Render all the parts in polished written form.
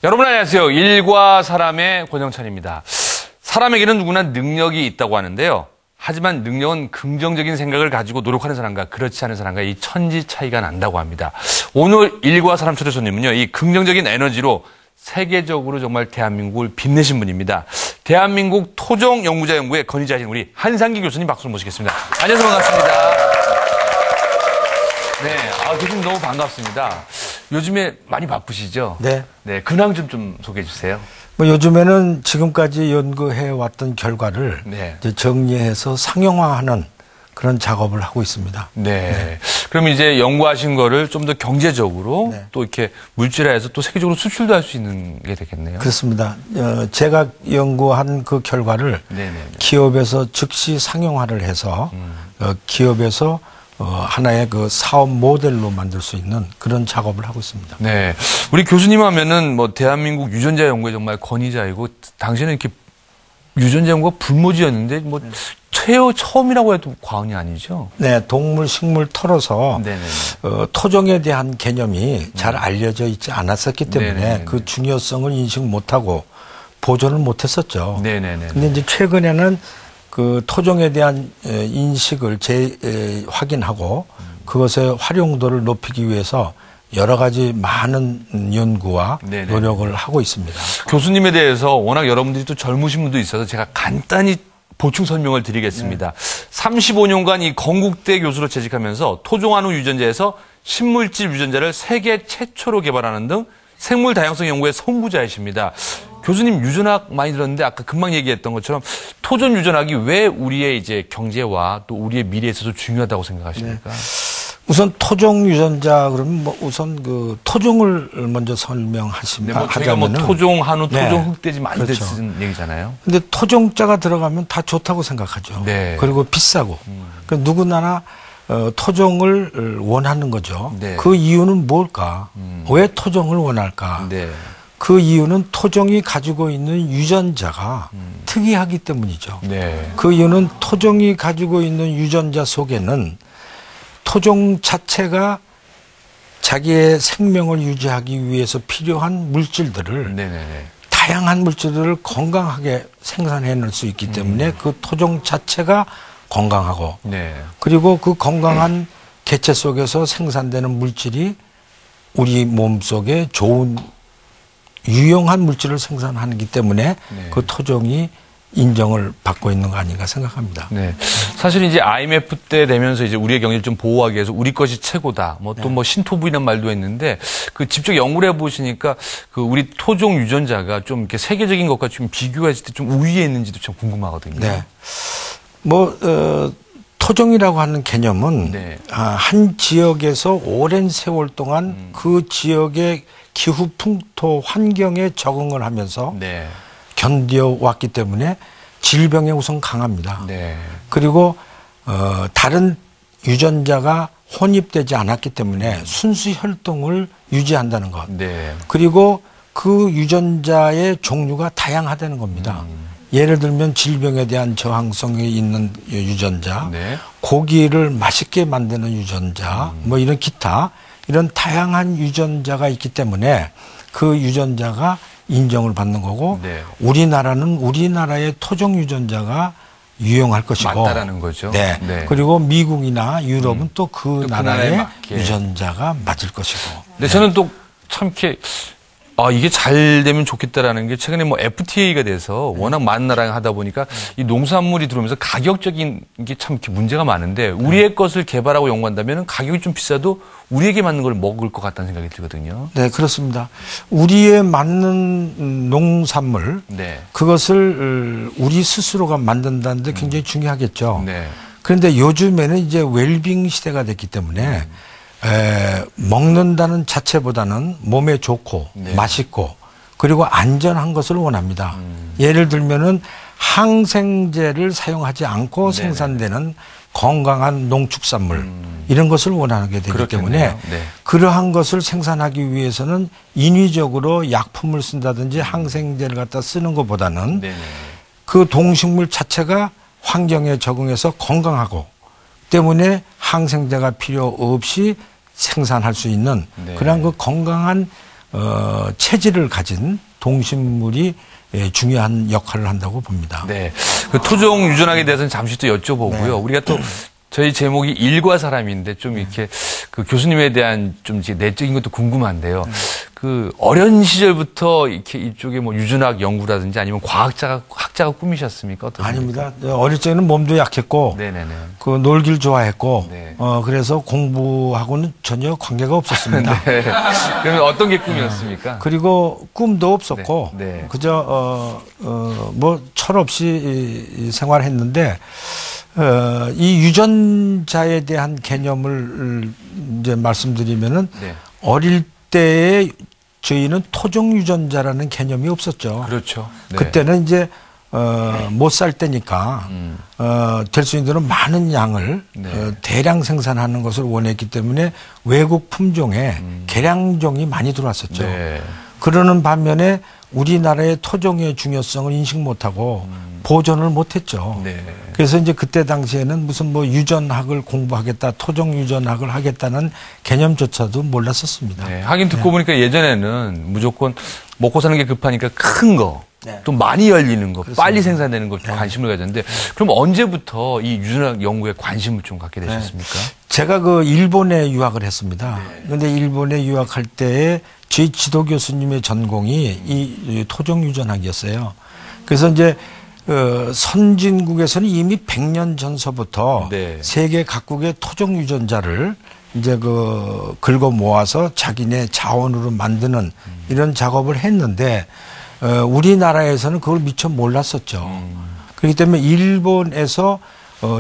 여러분 안녕하세요. 일과 사람의 권영찬입니다. 사람에게는 누구나 능력이 있다고 하는데요. 하지만 능력은 긍정적인 생각을 가지고 노력하는 사람과 그렇지 않은 사람과 이 천지 차이가 난다고 합니다. 오늘 일과 사람 초대 손님은요. 이 긍정적인 에너지로 세계적으로 정말 대한민국을 빛내신 분입니다. 대한민국 토종연구자연구회 건의자이신 우리 한상기 교수님 박수를 모시겠습니다. 안녕하세요. 반갑습니다. 네, 교수님 너무 반갑습니다. 요즘에 많이 바쁘시죠? 네. 네, 근황 좀 소개해 주세요. 요즘에는 지금까지 연구해 왔던 결과를 네. 이제 정리해서 상용화하는 그런 작업을 하고 있습니다. 네. 그럼 이제 연구하신 거를 좀 더 경제적으로 네. 또 이렇게 물질화해서 또 세계적으로 수출도 할 수 있는 게 되겠네요. 그렇습니다. 제가 연구한 그 결과를 네네. 기업에서 즉시 상용화를 해서 기업에서 하나의 그 사업 모델로 만들 수 있는 그런 작업을 하고 있습니다. 네. 우리 교수님 하면은 뭐 대한민국 유전자 연구에 정말 권위자이고 당시에는 이렇게 유전자 연구가 불모지였는데 뭐 처음이라고 해도 과언이 아니죠? 네. 동물, 식물 털어서 네네. 토종에 대한 개념이 잘 알려져 있지 않았었기 때문에 네네네. 그 중요성을 인식 못하고 보존을 못했었죠. 네네네. 근데 이제 최근에는 그 토종에 대한 인식을 확인하고 그것의 활용도를 높이기 위해서 여러 가지 많은 연구와 네네. 노력을 하고 있습니다. 교수님에 대해서 워낙 여러분들이 또 젊으신 분도 있어서 제가 간단히 보충 설명을 드리겠습니다. 35년간 이 건국대 교수로 재직하면서 토종한우 유전자에서 신물질 유전자를 세계 최초로 개발하는 등 생물 다양성 연구의 선구자이십니다. 교수님 유전학 많이 들었는데 아까 금방 얘기했던 것처럼 토종 유전학이 왜 우리의 이제 경제와 또 우리의 미래에 있어서 중요하다고 생각하십니까? 네. 우선 토종 유전자 그러면 뭐 우선 그 토종을 먼저 설명하시면 네, 저희가 뭐 토종 한우, 토종 흑돼지 많이 그렇죠. 쓰는 얘기잖아요. 근데 토종자가 들어가면 다 좋다고 생각하죠. 네. 그리고 비싸고. 그러니까 누구나 토종을 원하는 거죠. 네. 그 이유는 뭘까? 왜 토종을 원할까? 네. 그 이유는 토종이 가지고 있는 유전자가 특이하기 때문이죠. 네. 그 이유는 토종이 가지고 있는 유전자 속에는 토종 자체가 자기의 생명을 유지하기 위해서 필요한 물질들을 네네네. 다양한 물질들을 건강하게 생산해낼 수 있기 때문에 그 토종 자체가 건강하고 네. 그리고 그 건강한 개체 속에서 생산되는 물질이 우리 몸속에 좋은 유용한 물질을 생산하기 때문에 네. 그 토종이 인정을 받고 있는 거 아닌가 생각합니다. 네. 사실 이제 IMF 때 되면서 이제 우리의 경제를 좀 보호하기 위해서 우리 것이 최고다. 뭐 또 뭐 신토부이란 말도 했는데 그 직접 연구를 해보시니까 그 우리 토종 유전자가 좀 이렇게 세계적인 것과 좀 비교했을 때 좀 우위에 있는지도 참 궁금하거든요. 네. 토종이라고 하는 개념은 네. 한 지역에서 오랜 세월 동안 그 지역의 기후 풍토 환경에 적응을 하면서 네. 견뎌왔기 때문에 질병에 우선 강합니다. 네. 그리고 다른 유전자가 혼입되지 않았기 때문에 순수 혈통을 유지한다는 것. 네. 그리고 그 유전자의 종류가 다양하다는 겁니다. 예를 들면 질병에 대한 저항성이 있는 유전자, 네. 고기를 맛있게 만드는 유전자, 뭐 이런 기타 이런 다양한 유전자가 있기 때문에 그 유전자가 인정을 받는 거고 네. 우리나라는 우리나라의 토종 유전자가 유용할 것이고 맞다라는 거죠. 네. 네. 그리고 미국이나 유럽은 또 그 나라의 맞게. 유전자가 맞을 것이고. 네. 저는 또 참 이렇게 이게 잘 되면 좋겠다라는 게 최근에 뭐 FTA가 돼서 워낙 많은 나라가 하다 보니까 이 농산물이 들어오면서 가격적인 게 참 이렇게 문제가 많은데 우리의 것을 개발하고 연구한다면 가격이 좀 비싸도 우리에게 맞는 걸 먹을 것 같다는 생각이 들거든요. 네, 그렇습니다. 우리에 맞는 농산물, 네. 그것을 우리 스스로가 만든다는 데 굉장히 중요하겠죠. 네. 그런데 요즘에는 이제 웰빙 시대가 됐기 때문에 먹는다는 자체보다는 몸에 좋고 네. 맛있고 그리고 안전한 것을 원합니다. 예를 들면은 항생제를 사용하지 않고 네네. 생산되는 건강한 농축산물 이런 것을 원하게 되기 그렇겠네요. 때문에 네. 그러한 것을 생산하기 위해서는 인위적으로 약품을 쓴다든지 항생제를 갖다 쓰는 것보다는 네네. 그 동식물 자체가 환경에 적응해서 건강하고 때문에 항생제가 필요 없이 생산할 수 있는 네. 그런 그 건강한 체질을 가진 동식물이 중요한 역할을 한다고 봅니다. 네. 그 토종 유전학에 대해서는 잠시 또 여쭤보고요. 네. 우리가 또 저희 제목이 일과 사람인데 좀 이렇게 그 교수님에 대한 좀 이제 내적인 것도 궁금한데요. 그 어린 시절부터 이렇게 이쪽에 뭐 유전학 연구라든지 아니면 학자가 꿈이셨습니까? 어떻습니까? 아닙니다. 어릴 적에는 몸도 약했고, 네네네. 그 놀길 좋아했고, 네. 그래서 공부하고는 전혀 관계가 없었습니다. 네. 그러면 어떤 게 꿈이었습니까? 그리고 꿈도 없었고, 네. 네. 그저 뭐 철없이 생활했는데. 이 유전자에 대한 개념을 이제 말씀드리면은 네. 어릴 때에 저희는 토종 유전자라는 개념이 없었죠. 그렇죠. 네. 그때는 이제 못 살 때니까 될 수 있는 대로 많은 양을 네. 대량 생산하는 것을 원했기 때문에 외국 품종에 개량종이 많이 들어왔었죠. 네. 그러는 반면에 우리나라의 토종의 중요성을 인식 못하고 보존을 못했죠. 네. 그래서 이제 그때 당시에는 무슨 뭐 유전학을 공부하겠다, 토종 유전학을 하겠다는 개념조차도 몰랐었습니다. 네. 하긴 듣고 보니까 예전에는 무조건 먹고 사는 게 급하니까 큰 거, 네. 좀 많이 열리는 거, 그렇습니다. 빨리 생산되는 거 관심을 가졌는데 그럼 언제부터 이 유전학 연구에 관심을 좀 갖게 되셨습니까? 제가 그 일본에 유학을 했습니다. 그런데 일본에 유학할 때에 저희 지도 교수님의 전공이 이 토종 유전학이었어요. 그래서 이제 선진국에서는 이미 100년 전서부터 네. 세계 각국의 토종 유전자를 이제 긁어 모아서 자기네 자원으로 만드는 이런 작업을 했는데 우리나라에서는 그걸 미처 몰랐었죠. 그렇기 때문에 일본에서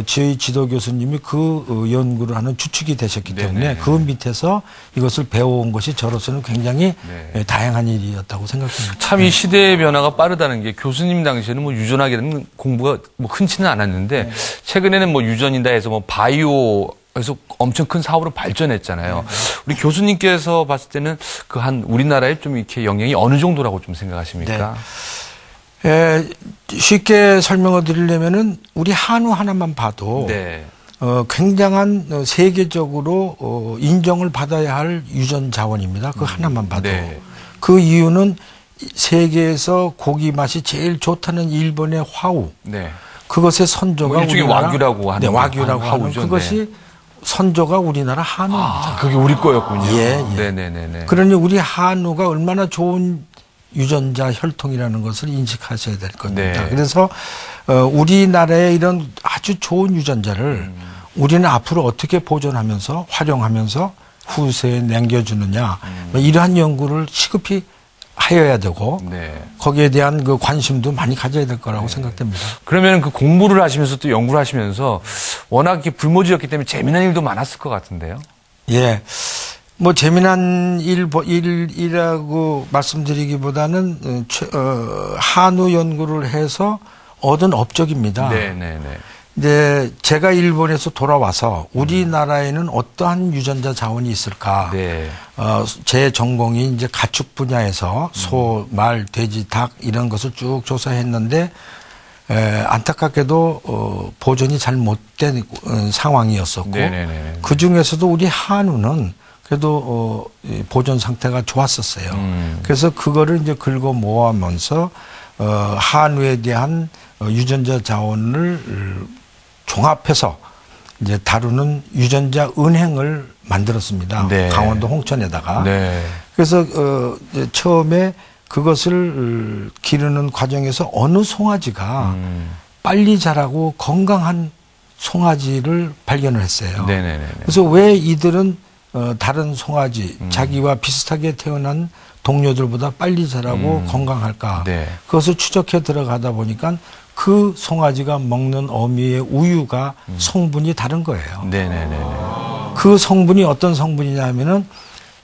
저희 지도 교수님이 그 연구를 하는 주축이 되셨기 때문에 네네. 그 밑에서 이것을 배워온 것이 저로서는 굉장히 네. 다양한 일이었다고 생각합니다. 참 이 시대의 변화가 빠르다는 게 교수님 당시에는 뭐 유전학이라는 공부가 뭐 흔치는 않았는데 최근에는 뭐 유전이다 해서 뭐 바이오에서 엄청 큰 사업으로 발전했잖아요. 우리 교수님께서 봤을 때는 그 한 우리나라에 좀 이렇게 영향이 어느 정도라고 좀 생각하십니까? 쉽게 설명을 드리려면은 우리 한우 하나만 봐도 네. 굉장한 세계적으로 인정을 받아야 할 유전 자원입니다. 그 하나만 봐도. 네. 그 이유는 세계에서 고기 맛이 제일 좋다는 일본의 화우. 네. 그것의 선조가 뭐 일종의 우리나라, 와규라고 하는 네, 와규라고 하는 화우죠. 그것이 선조가 우리나라 한우입니다. 아, 그게 우리 거였군요. 예, 예. 네네네네. 그러니 우리 한우가 얼마나 좋은 유전자 혈통이라는 것을 인식하셔야 될 겁니다. 네. 그래서 우리나라의 이런 아주 좋은 유전자를 우리는 앞으로 어떻게 보존하면서 활용하면서 후세에 남겨주느냐 뭐 이러한 연구를 시급히 하여야 되고 네. 거기에 대한 그 관심도 많이 가져야 될 거라고 생각됩니다. 그러면 그 공부를 하시면서 또 연구를 하시면서 워낙 이렇게 불모지였기 때문에 재미난 일도 많았을 것 같은데요. 예. 뭐 재미난 일이라고 말씀드리기보다는 한우 연구를 해서 얻은 업적입니다. 네네네. 이제 제가 일본에서 돌아와서 우리나라에는 어떠한 유전자 자원이 있을까? 네. 제 전공이 이제 가축 분야에서 소, 말, 돼지, 닭 이런 것을 쭉 조사했는데 안타깝게도 보존이 잘 못된 상황이었었고 네네네. 그 중에서도 우리 한우는 그래도 보존 상태가 좋았었어요. 그래서 그거를 이제 긁어 모아면서 한우에 대한 유전자 자원을 종합해서 이제 다루는 유전자 은행을 만들었습니다. 네. 강원도 홍천에다가. 네. 그래서 이제 처음에 그것을 기르는 과정에서 어느 송아지가 빨리 자라고 건강한 송아지를 발견을 했어요. 네네네. 그래서 왜 이들은 다른 송아지, 자기와 비슷하게 태어난 동료들보다 빨리 자라고 건강할까? 네. 그것을 추적해 들어가다 보니까 그 송아지가 먹는 어미의 우유가 성분이 다른 거예요. 네네네. 그 성분이 어떤 성분이냐면은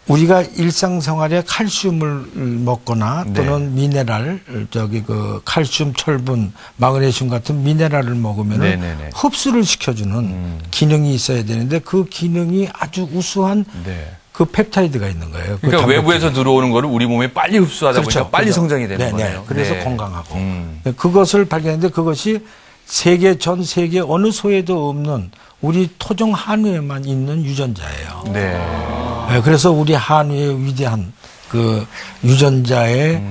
우리가 일상생활에 칼슘을 먹거나 또는 미네랄, 칼슘, 철분, 마그네슘 같은 미네랄을 먹으면은 네네네. 흡수를 시켜주는 기능이 있어야 되는데 그 기능이 아주 우수한 네. 그 펩타이드가 있는 거예요. 그 그러니까 단백질이. 외부에서 들어오는 거를 우리 몸에 빨리 흡수하다 보니까 빨리 그렇죠. 성장이 되는 네, 거네요. 네. 그래서 네. 건강하고. 그것을 발견했는데 그것이 전 세계 어느 소에도 없는 우리 토종 한우에만 있는 유전자예요. 네. 네, 그래서 우리 한우의 위대한 그 유전자의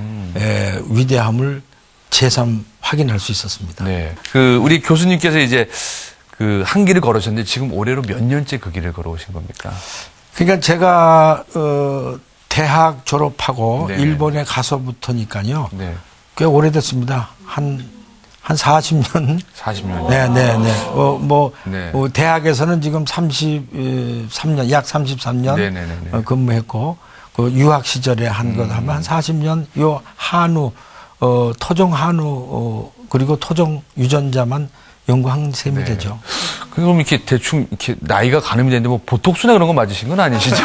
위대함을 재삼 확인할 수 있었습니다. 네. 그 우리 교수님께서 이제 그 한 길을 걸으셨는데 지금 올해로 몇 년째 그 길을 걸어오신 겁니까? 그러니까 제가 대학 졸업하고 네네. 일본에 가서부터니까요. 네. 꽤 오래됐습니다. 한 40년. 40년. 네. 네. 대학에서는 지금 33년, 약 33년 네네네. 근무했고, 그 유학 시절에 한 것 하면 한 40년, 요 한우, 토종 한우, 그리고 토종 유전자만 연구한 셈이 되죠. 그럼 이렇게 대충 이렇게 나이가 가늠이 되는데 뭐 보톡스나 그런 거 맞으신 건 아니시죠?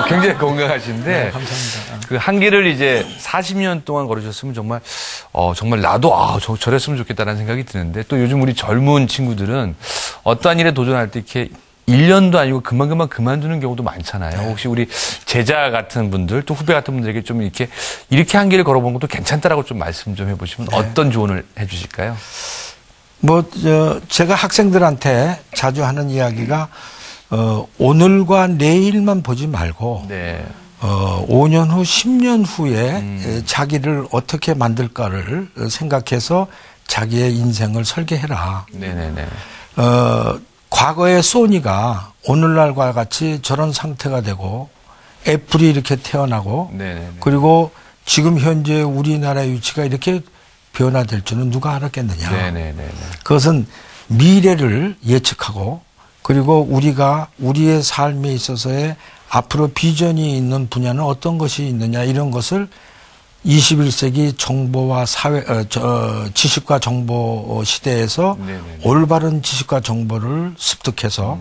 굉장히 건강하신데. 네, 감사합니다. 그 한 길을 이제 40년 동안 걸으셨으면 정말, 정말 나도, 저랬으면 좋겠다라는 생각이 드는데 또 요즘 우리 젊은 친구들은 어떠한 일에 도전할 때 이렇게 1년도 아니고 금방금방 그만두는 경우도 많잖아요. 네. 혹시 우리 제자 같은 분들 또 후배 같은 분들에게 좀 이렇게 한 길을 걸어보는 것도 괜찮다라고 좀 말씀 좀 해보시면 어떤 조언을 해주실까요? 제가 학생들한테 자주 하는 이야기가, 오늘과 내일만 보지 말고, 네. 5년 후, 10년 후에 자기를 어떻게 만들까를 생각해서 자기의 인생을 설계해라. 네네네. 과거의 소니가 오늘날과 같이 저런 상태가 되고, 애플이 이렇게 태어나고, 네네네. 그리고 지금 현재 우리나라의 위치가 이렇게 변화될 줄은 누가 알았겠느냐. 네네네. 그것은 미래를 예측하고, 그리고 우리가 우리의 삶에 있어서의 앞으로 비전이 있는 분야는 어떤 것이 있느냐, 이런 것을 21세기 정보와 지식과 정보 시대에서 네네네. 올바른 지식과 정보를 습득해서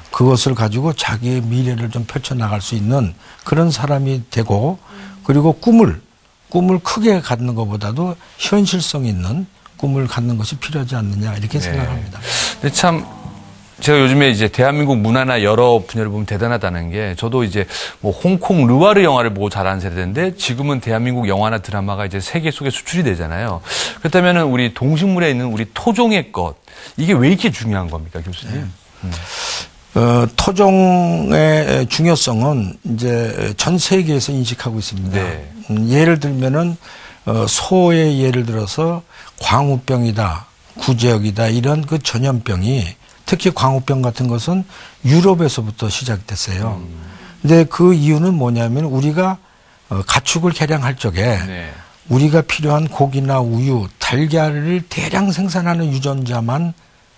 그것을 가지고 자기의 미래를 좀 펼쳐나갈 수 있는 그런 사람이 되고, 그리고 꿈을 크게 갖는 것보다도 현실성 있는 꿈을 갖는 것이 필요하지 않느냐, 이렇게 생각합니다. 근데 참 제가 요즘에 이제 대한민국 문화나 여러 분야를 보면 대단하다는 게, 저도 이제 뭐 홍콩 르와르 영화를 보고 자란 세대인데 지금은 대한민국 영화나 드라마가 이제 세계 속에 수출이 되잖아요. 그렇다면은 우리 동식물에 있는 우리 토종의 것, 이게 왜 이렇게 중요한 겁니까, 교수님? 토종의 중요성은 이제 전 세계에서 인식하고 있습니다. 네. 예를 들면은 소의 예를 들어서 광우병이다, 구제역이다, 이런 그 전염병이, 특히 광우병 같은 것은 유럽에서부터 시작됐어요. 근데 그 이유는 뭐냐면 우리가 가축을 개량할 적에 네. 우리가 필요한 고기나 우유, 달걀을 대량 생산하는 유전자만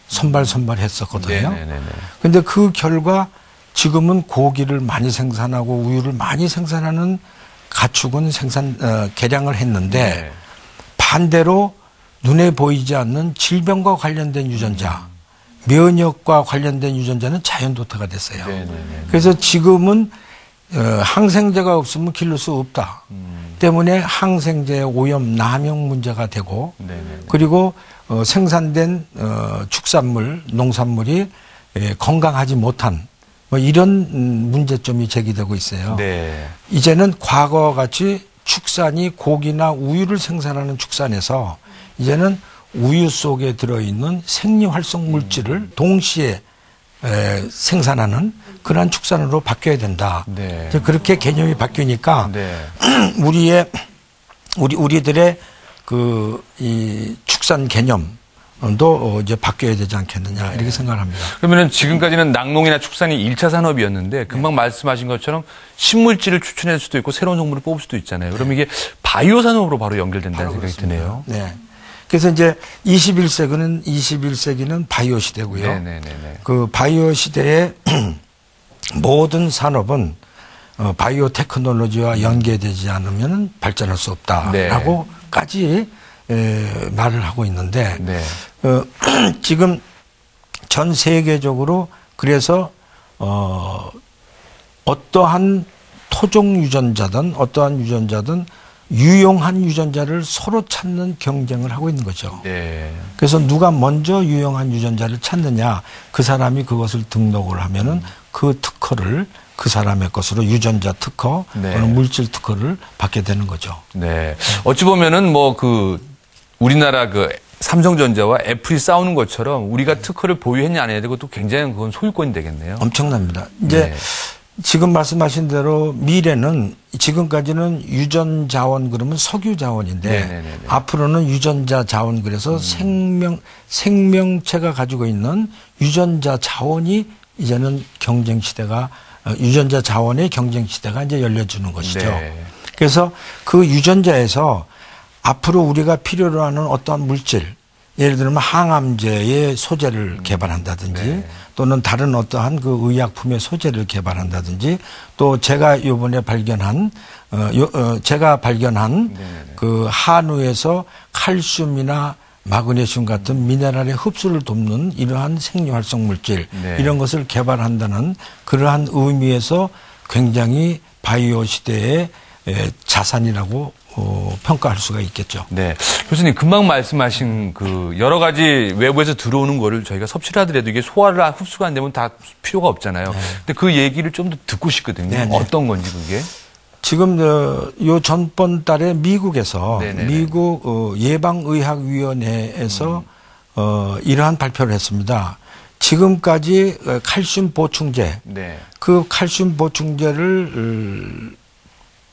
선발했었거든요. 네네네. 근데 그 결과 지금은 고기를 많이 생산하고 우유를 많이 생산하는 가축은 개량을 했는데, 네. 반대로 눈에 보이지 않는 질병과 관련된 유전자, 면역과 관련된 유전자는 자연도태가 됐어요. 네네네. 그래서 지금은 항생제가 없으면 기를 수 없다. 때문에 항생제 오염 남용 문제가 되고, 네네네. 그리고 생산된 축산물, 농산물이 건강하지 못한 뭐 이런 문제점이 제기되고 있어요. 네. 이제는 과거와 같이 축산이 고기나 우유를 생산하는 축산에서 이제는 우유 속에 들어있는 생리활성 물질을 동시에 생산하는 그러한 축산으로 바뀌어야 된다. 네. 이제 그렇게 개념이 바뀌니까 네. 우리들의 이 축산 개념도 이제 바뀌어야 되지 않겠느냐, 이렇게 생각합니다. 그러면은 지금까지는 낙농이나 축산이 1차 산업이었는데 금방 말씀하신 것처럼 신물질을 추출할 수도 있고 새로운 성분을 뽑을 수도 있잖아요. 그럼 이게 바이오 산업으로 바로 연결된다는 생각이 드네요. 네. 그래서 이제 21세기는 바이오 시대고요. 네네네. 그 바이오 시대의 모든 산업은 바이오 테크놀로지와 연계되지 않으면 발전할 수 없다라고까지 말을 하고 있는데, 네. 지금 전 세계적으로 그래서 어떠한 토종 유전자든 어떠한 유전자든 유용한 유전자를 서로 찾는 경쟁을 하고 있는 거죠. 네. 그래서 누가 먼저 유용한 유전자를 찾느냐, 그 사람이 그것을 등록을 하면은 그 특허를 그 사람의 것으로 유전자 특허 네. 또는 물질 특허를 받게 되는 거죠. 네. 어찌 보면은 우리나라 삼성전자와 애플이 싸우는 것처럼 우리가 특허를 보유했냐 안 했냐, 그것도 굉장히 그건 소유권이 되겠네요. 엄청납니다. 이제 지금 말씀하신 대로 미래는 지금까지는 유전 자원 그러면 석유 자원인데 네네네네. 앞으로는 유전자 자원 그래서 생명체가 가지고 있는 유전자 자원이 이제는 경쟁 시대가 유전자 자원의 경쟁 시대가 이제 열려주는 것이죠. 네. 그래서 그 유전자에서 앞으로 우리가 필요로 하는 어떠한 물질 예를 들면 항암제의 소재를 개발한다든지 네. 또는 다른 어떠한 그 의약품의 소재를 개발한다든지 또 제가 요번에 발견한 그 한우에서 칼슘이나 마그네슘 같은 미네랄의 흡수를 돕는 이러한 생리활성 물질 네. 이런 것을 개발한다는 그러한 의미에서 굉장히 바이오 시대의 자산이라고 평가할 수가 있겠죠. 네. 교수님, 금방 말씀하신 그 여러 가지 외부에서 들어오는 거를 저희가 섭취를 하더라도 이게 소화를 흡수가 안 되면 다 필요가 없잖아요. 네. 근데 그 얘기를 좀 더 듣고 싶거든요. 네네. 어떤 건지 그게? 지금 요 전번 달에 미국에서 네네네. 미국 예방의학위원회에서 이러한 발표를 했습니다. 지금까지 칼슘 보충제, 네. 그 칼슘 보충제를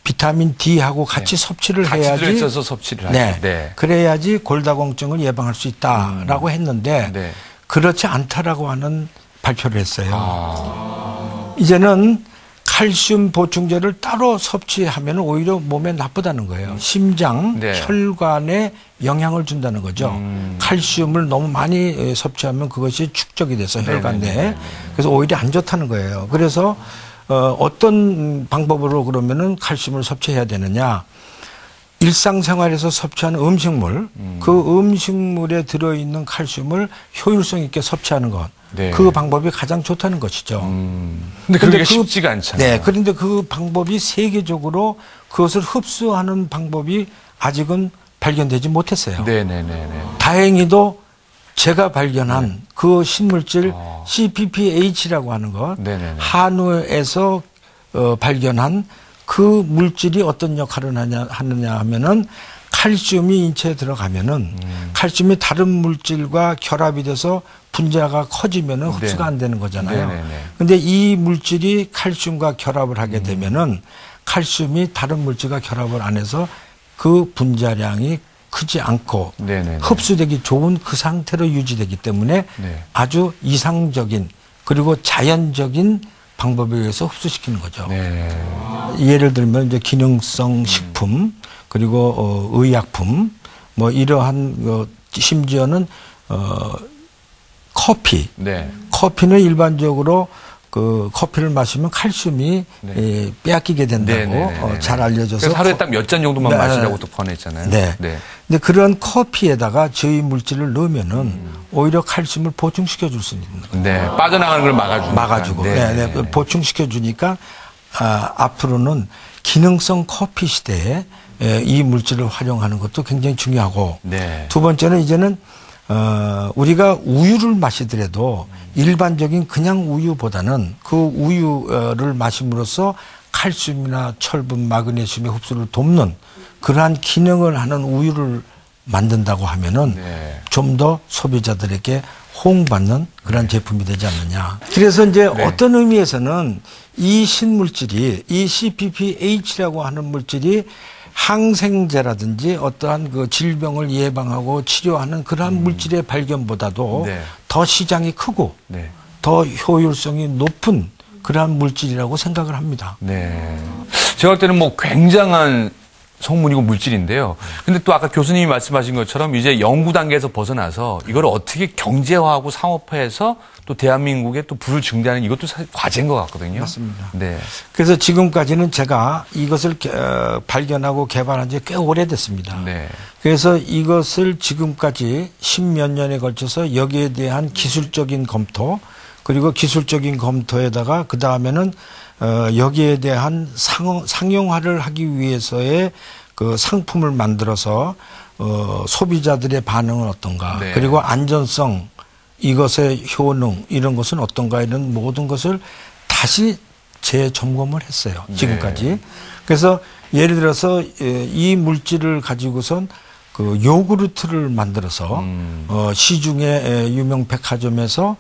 비타민 D하고 같이 섭취를 같이 해야지 들어있어서 섭취를 하죠. 네. 네. 그래야지 골다공증을 예방할 수 있다라고 했는데 네. 그렇지 않다라고 하는 발표를 했어요. 아. 이제는 칼슘 보충제를 따로 섭취하면 오히려 몸에 나쁘다는 거예요. 심장, 네. 혈관에 영향을 준다는 거죠. 칼슘을 너무 많이 섭취하면 그것이 축적이 돼서 혈관 내에 그래서 오히려 안 좋다는 거예요. 그래서 어떤 방법으로 그러면은 칼슘을 섭취해야 되느냐? 일상생활에서 섭취하는 음식물, 그 음식물에 들어있는 칼슘을 효율성 있게 섭취하는 것. 네. 그 방법이 가장 좋다는 것이죠. 근데 그게 쉽지가 않잖아요. 네. 그런데 그 방법이 세계적으로 그것을 흡수하는 방법이 아직은 발견되지 못했어요. 네네네네. 다행히도 제가 발견한 그 신물질 CPPH라고 하는 것, 네네네. 한우에서 발견한 그 물질이 어떤 역할을 하느냐 하면은 칼슘이 인체에 들어가면은 칼슘이 다른 물질과 결합이 돼서 분자가 커지면은 흡수가 안 되는 거잖아요. 네네네. 근데 이 물질이 칼슘과 결합을 하게 되면은 칼슘이 다른 물질과 결합을 안 해서 그 분자량이 크지 않고 네네네. 흡수되기 좋은 그 상태로 유지되기 때문에 네. 아주 이상적인 그리고 자연적인 방법에 의해서 흡수시키는 거죠. 네. 예를 들면 이제 기능성 식품 그리고 의약품 뭐 이러한 심지어는 커피. 네. 커피는 일반적으로 그 커피를 마시면 칼슘이 네. 빼앗기게 된다고 네네네네. 잘 알려져서 그래서 하루에 딱 몇 잔 정도만 네. 마시라고 또 권했잖아요. 네. 근데 그런 커피에다가 저희 물질을 넣으면은 오히려 칼슘을 보충시켜 줄 수 있는 거예요. 네. 빠져나가는 걸 막아주고. 막아주고. 네. 보충시켜 주니까 앞으로는 기능성 커피 시대에 이 물질을 활용하는 것도 굉장히 중요하고 네. 두 번째는 이제는 우리가 우유를 마시더라도 일반적인 그냥 우유보다는 그 우유를 마심으로써 칼슘이나 철분, 마그네슘의 흡수를 돕는 그러한 기능을 하는 우유를 만든다고 하면은 네. 좀 더 소비자들에게 호응받는 그런 제품이 되지 않느냐. 그래서 이제 어떤 의미에서는 이 신물질이 이 CPPH라고 하는 물질이 항생제라든지 어떠한 그 질병을 예방하고 치료하는 그러한 물질의 발견보다도 네. 더 시장이 크고 네. 더 효율성이 높은 그러한 물질이라고 생각을 합니다. 네. 제가 볼 때는 뭐 굉장한 성분이고 물질인데요. 근데 또 아까 교수님이 말씀하신 것처럼 이제 연구 단계에서 벗어나서 이걸 어떻게 경제화하고 상업화해서 또 대한민국에 또 부를 증대하는 이것도 사실 과제인 것 같거든요. 맞습니다. 네. 그래서 지금까지는 제가 이것을 발견하고 개발한 지 꽤 오래됐습니다. 네. 그래서 이것을 지금까지 10몇 년에 걸쳐서 여기에 대한 기술적인 검토 그리고 기술적인 검토에다가 그 다음에는 여기에 대한 상용화를 하기 위해서의 그 상품을 만들어서 소비자들의 반응은 어떤가 네. 그리고 안전성 이것의 효능 이런 것은 어떤가 이런 모든 것을 다시 재점검을 했어요. 지금까지. 네. 그래서 예를 들어서 이 물질을 가지고선 그 요구르트를 만들어서 시중에 유명 백화점에서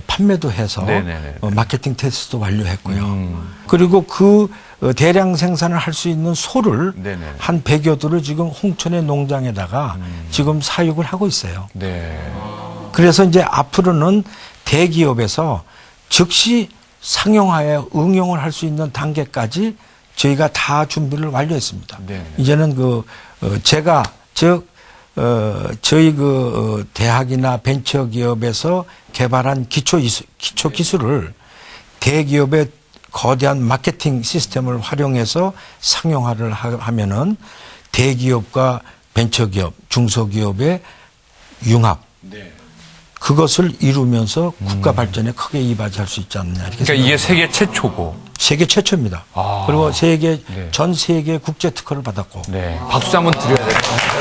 판매도 해서 네네네. 마케팅 테스트도 완료했고요. 그리고 그 대량 생산을 할 수 있는 소를 네네. 한 100여 도를 지금 홍천의 농장에다가 지금 사육을 하고 있어요. 네. 그래서 이제 앞으로는 대기업에서 즉시 상용화에 응용을 할 수 있는 단계까지 저희가 다 준비를 완료했습니다. 네네. 이제는 제가 저희 대학이나 벤처기업에서 개발한 기초 기술을 대기업의 거대한 마케팅 시스템을 활용해서 상용화를 하면은 대기업과 벤처기업, 중소기업의 융합, 그것을 이루면서 국가 발전에 크게 이바지할 수 있지 않느냐. 이렇게 그러니까 이게 세계 최초고. 세계 최초입니다. 아. 그리고 네. 전 세계 국제 특허를 받았고. 네. 박수 한번 드려야 될 것 같아요.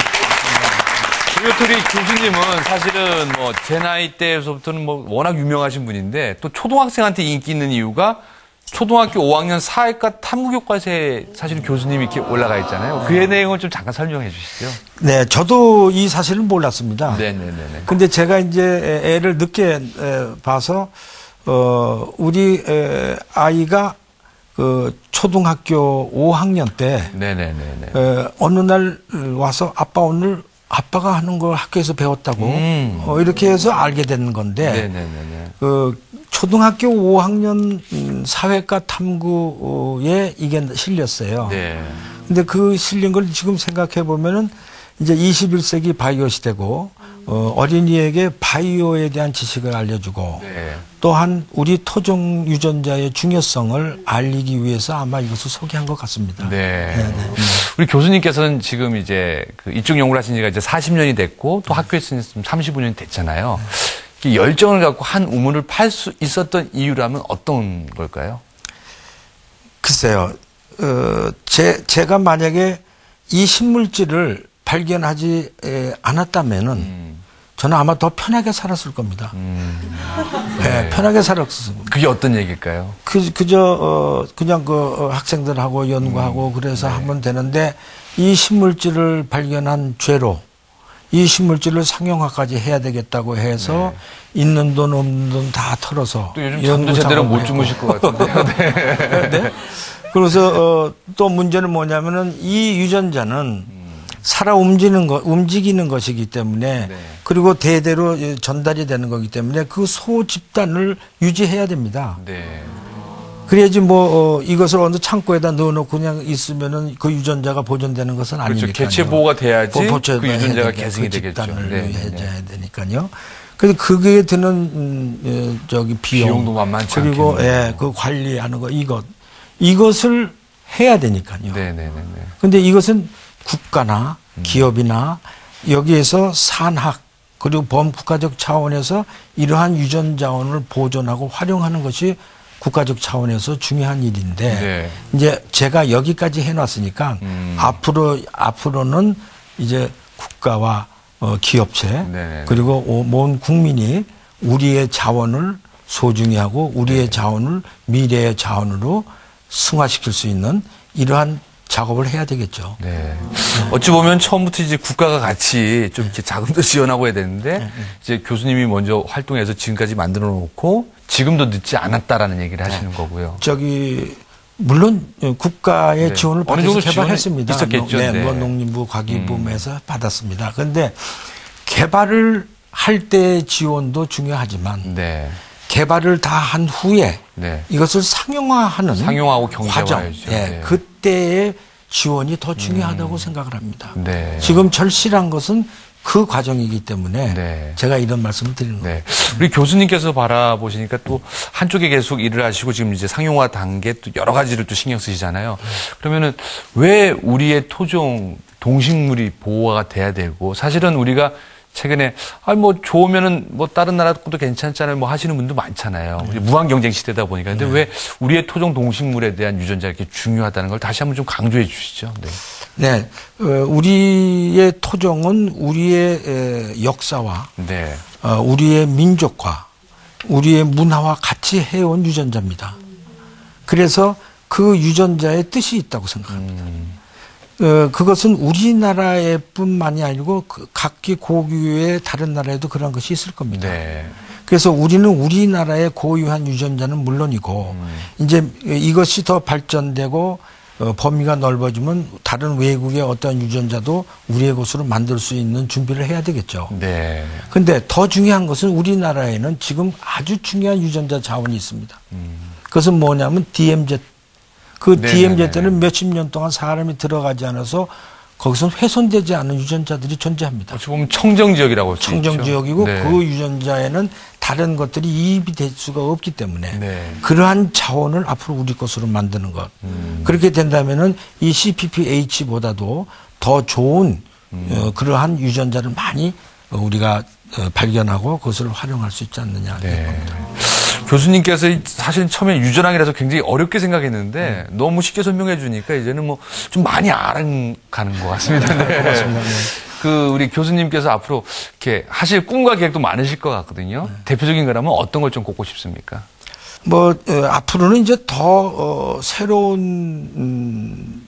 그리고 우리 교수님은 사실은 제 나이 때에서부터는 워낙 유명하신 분인데 또 초등학생한테 인기 있는 이유가 초등학교 5학년 사회과 탐구교과서에 사실은 교수님이 이렇게 올라가 있잖아요. 그의 내용을 좀 잠깐 설명해 주시죠. 네, 저도 이 사실을 몰랐습니다. 네네네. 근데 제가 이제 애를 늦게 봐서, 우리 아이가 초등학교 5학년 때, 네네네. 어느 날 와서 아빠가 하는 걸 학교에서 배웠다고, 이렇게 해서 알게 되는 건데, 네네네. 초등학교 5학년 사회과 탐구에 이게 실렸어요. 네. 근데 그 실린 걸 지금 생각해 보면은 이제 21세기 바이오 시대고, 어린이에게 바이오에 대한 지식을 알려주고, 네. 또한 우리 토종 유전자의 중요성을 알리기 위해서 아마 이것을 소개한 것 같습니다. 네. 우리 교수님께서는 지금 이제 이쪽 연구를 하신 지가 이제 40년이 됐고 또 학교에 있으니 35년이 됐잖아요. 이 열정을 갖고 한 우물을 팔 수 있었던 이유라면 어떤 걸까요? 글쎄요. 제가 만약에 이 신물질을 발견하지 않았다면은 저는 아마 더 편하게 살았을 겁니다. 네, 편하게 살았습니다. 그게 어떤 얘기일까요? 그냥 학생들하고 연구하고 그래서 하면 되는데 이 신물질을 발견한 죄로 이 신물질을 상용화까지 해야 되겠다고 해서 있는 돈 없는 돈 다 털어서 또 요즘 잠도 제대로 못 주무실 것 같은데요. 네. 네? 그래서 또 문제는 뭐냐면은 이 유전자는 살아 움직이는 것이기 때문에 그리고 대대로 전달이 되는 거기 때문에 그 소 집단을 유지해야 됩니다. 네. 그래야지 이것을 어느 창고에다 넣어놓고 그냥 있으면은 그 유전자가 보존되는 것은 아니니까요. 그렇죠. 개체 보호가 돼야지 그 유전자가 계승이 그 되겠죠. 집단을 해줘야 되니까요. 그래서 그게 드는 비용도 만만치 그리고 않겠네요. 그 관리하는 거 이것을 해야 되니까요. 네네네. 근데 이것은 국가나 기업이나 여기에서 산학 그리고 범국가적 차원에서 이러한 유전 자원을 보존하고 활용하는 것이 국가적 차원에서 중요한 일인데 이제 제가 여기까지 해놨으니까 앞으로는 이제 국가와 기업체 그리고 온 국민이 우리의 자원을 소중히 하고 우리의 자원을 미래의 자원으로 승화시킬 수 있는 이러한 작업을 해야 되겠죠. 네. 어찌 보면 처음부터 이제 국가가 같이 좀 이렇게 자금도 지원하고 해야 되는데 이제 교수님이 먼저 활동해서 지금까지 만들어 놓고 지금도 늦지 않았다라는 얘기를 하시는 거고요. 물론 국가의 지원을 받아서 개발했습니다. 있었겠죠. 농림부, 과기부에서 받았습니다. 그런데 개발을 할 때 지원도 중요하지만 개발을 다 한 후에 이것을 상용화하는 상용하고 과정, 경제화해야죠. 그때의 지원이 더 중요하다고 생각을 합니다. 지금 절실한 것은 그 과정이기 때문에 제가 이런 말씀을 드리는 겁니다. 우리 교수님께서 바라보시니까 또 한쪽에 계속 일을 하시고 지금 이제 상용화 단계 또 여러 가지를 또 신경 쓰시잖아요. 그러면은 왜 우리의 토종 동식물이 보호가 돼야 되고 사실은 우리가 최근에 좋으면은 다른 나라 것도 괜찮잖아요 하시는 분도 많잖아요. 무한 경쟁 시대다 보니까. 근데 왜 우리의 토종 동식물에 대한 유전자가 이렇게 중요하다는 걸 다시 한번 좀 강조해 주시죠. 우리의 토종은 우리의 역사와 우리의 민족과 우리의 문화와 같이 해온 유전자입니다. 그래서 그 유전자의 뜻이 있다고 생각합니다. 그것은 우리나라에 뿐만이 아니고 각기 고유의 다른 나라에도 그런 것이 있을 겁니다. 그래서 우리는 우리나라의 고유한 유전자는 물론이고 이제 이것이 더 발전되고 범위가 넓어지면 다른 외국의 어떤 유전자도 우리의 것으로 만들 수 있는 준비를 해야 되겠죠. 네. 근데 더 중요한 것은 우리나라에는 지금 아주 중요한 유전자 자원이 있습니다. 그것은 뭐냐면 DMZ. 그 네네네. DMZ는 몇십 년 동안 사람이 들어가지 않아서 거기서는 훼손되지 않은 유전자들이 존재합니다. 어찌 보면 청정지역이라고 할 수 있죠. 청정지역이고 네. 그 유전자에는 다른 것들이 이입이 될 수가 없기 때문에 네. 그러한 자원을 앞으로 우리 것으로 만드는 것. 그렇게 된다면은 이 CPPH보다도 더 좋은 그러한 유전자를 많이 우리가 발견하고 그것을 활용할 수 있지 않느냐. 네. 교수님께서 사실 처음에 유전학이라서 굉장히 어렵게 생각했는데 너무 쉽게 설명해 주니까 이제는 뭐 좀 많이 알아가는 것 같습니다. 네. 고맙습니다. 네. 그 우리 교수님께서 앞으로 이렇게 하실 꿈과 계획도 많으실 것 같거든요. 대표적인 거라면 어떤 걸 좀 꼽고 싶습니까? 뭐 앞으로는 이제 더 새로운